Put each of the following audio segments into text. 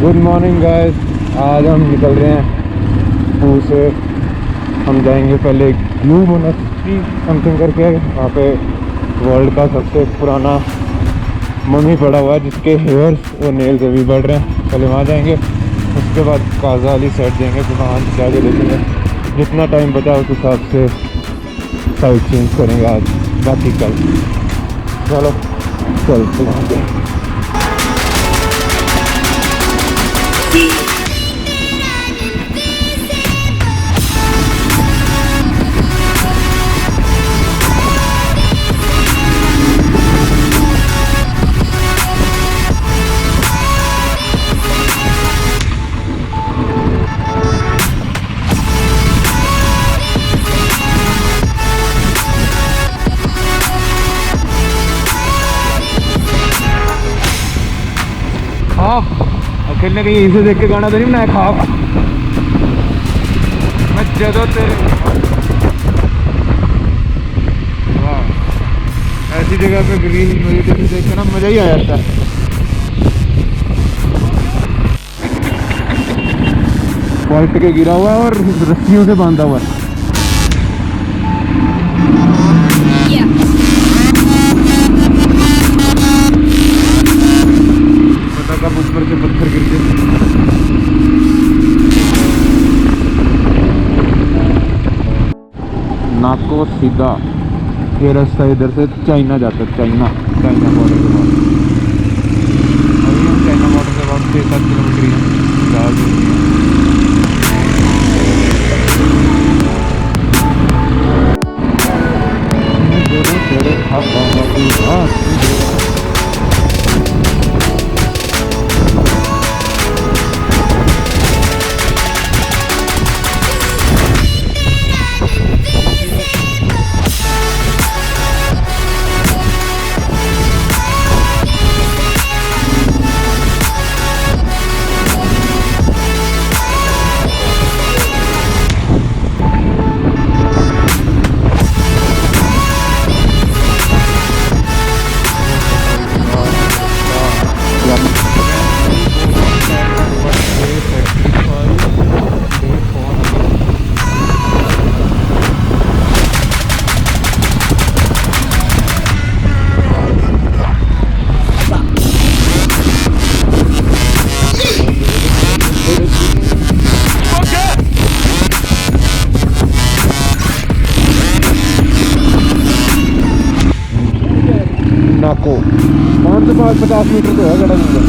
Good morning guys. आज हम निकल रहे हैं पूह से। हम जाएंगे पहले ग्यू मोनेस्ट्री समथिंग करके, वहाँ पे वर्ल्ड का सबसे पुराना मम्मी पड़ा हुआ है जिसके हेयर्स और नेल्स अभी बढ़ रहे हैं। पहले वहाँ जाएंगे, उसके बाद काजा वाली साइड जाएंगे, फिर वहाँ जाके देखेंगे। जितना टाइम बचा उस हिसाब से साइड चेंज करेंगे आज, बाकी कल। चलो चलते हैं। अकेले कहीं इसे देख के गाना तो नहीं बनाया खाब मैं जदों तेरे। वाह, ऐसी जगह पे ग्रीन वेजिटेशन देख के ना मज़ा ही आ जाता है। पलट के गिरा हुआ है और रस्सियों से बांधा हुआ है। कब ऊपर से पत्थर गिरते। नाको सीधा ये रास्ता इधर से चाइना जाता है। चाइना बॉर्डर के बाद अभी हम चाइना बॉर्डर के बाद 6-7 किलोमीटर ही नाको 5 से 50 मीटर तो है गड़ा मुझे।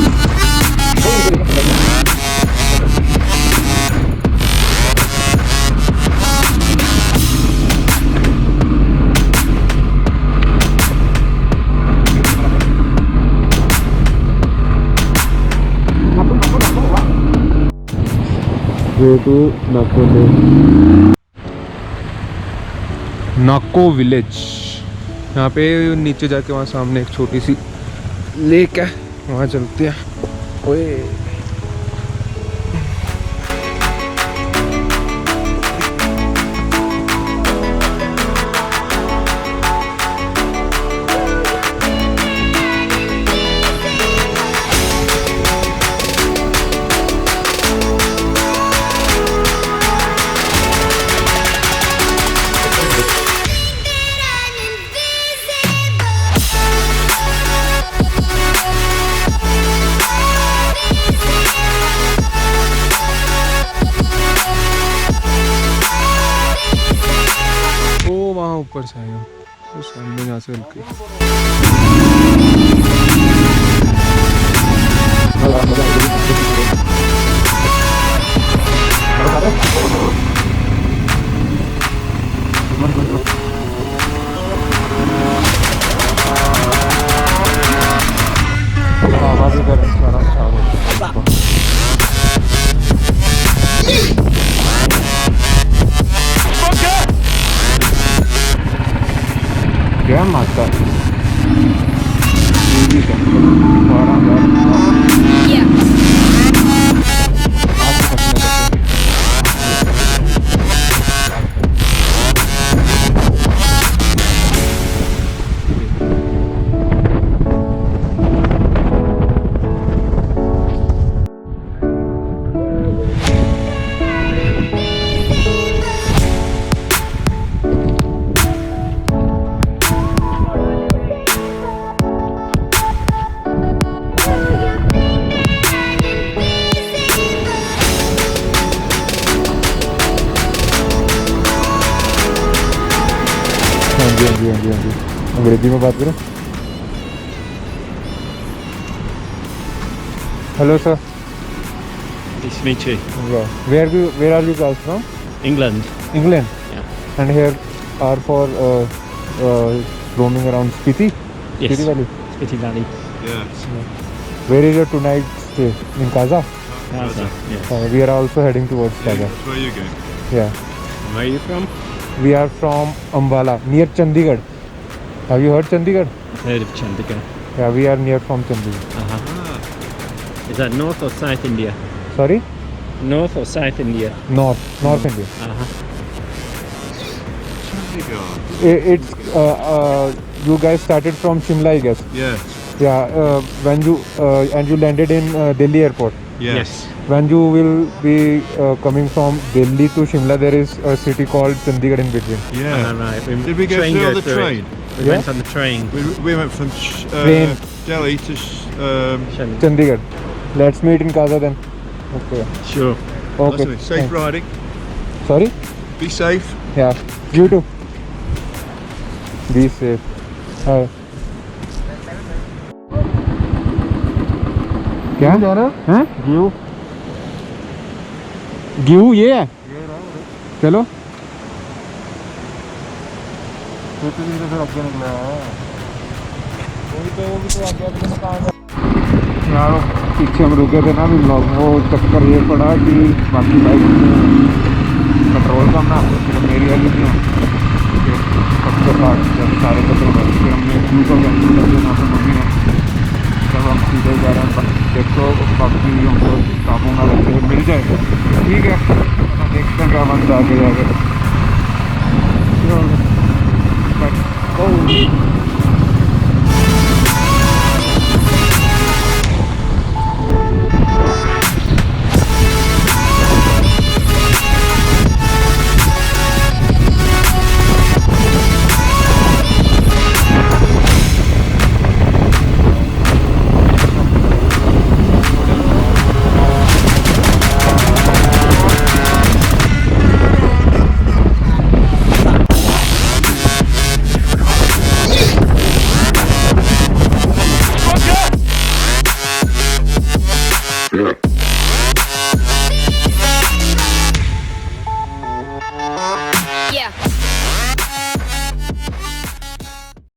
नाको विलेज। यहाँ पे नीचे जाके वहाँ सामने एक छोटी सी लेक है, वहाँ चलते हैं। ओए ऊपर से आया तो सामने यहाँ से हल्के आवाज़ कर क्या माता जी हाँ जी हाँ जी हाँ जी, अंग्रेजी में बात करें। Hello sir. Nice to meet you. Where are you guys from? England. England. Yeah. And here are for roaming around Spiti? Yes. Spiti Valley. Spiti Valley. Yes. Where is your tonight stay? In Kaza? Gaza. Yes. We are also heading towards Yeah, Kaza. that's where you going. Yeah. Where are you from? We are from Ambala, near Chandigarh. Have you heard Chandigarh? I've heard of Chandigarh. Yeah, we are near from Chandigarh. Uh-huh. Is that North or South India? Sorry? North or South India? North India. Uh-huh. Chandigarh. It's you guys started from Shimla, I guess. Yes. Yeah. When you and you landed in Delhi airport. Yes. When you will be coming from Delhi to Shimla, there is a city called Chandigarh in between. Yeah. Right. Did we go train through on goes the through train? it. We Yeah. went on the train. We went from Train. Delhi to Chandigarh. Chandigarh. Let's meet in Kaza then. Okay. Sure. Okay. Awesome. Safe Thanks. riding. Sorry? Be safe. Yeah. You too. Be safe. क्या जा रहा है? GUE. GUE ये है? चलो। यार पीछे हम रुके थे ना अभी ब्लॉग में, वो चक्कर ये पड़ा कि बाकी बाइक पेट्रोल कम ना, फिर मेरी वाली थी सबके साथ जब सारे पेट्रोल भर फिर हमने GUE को कैंसिल कर दिया ना, तो मम्मी ने जब हम सीधे जा रहे हैं देखो बाकी हमको काबू में वैसे मिल जाएगा। ठीक है, देखते हैं क्या बनता है आगे जाके। Yeah.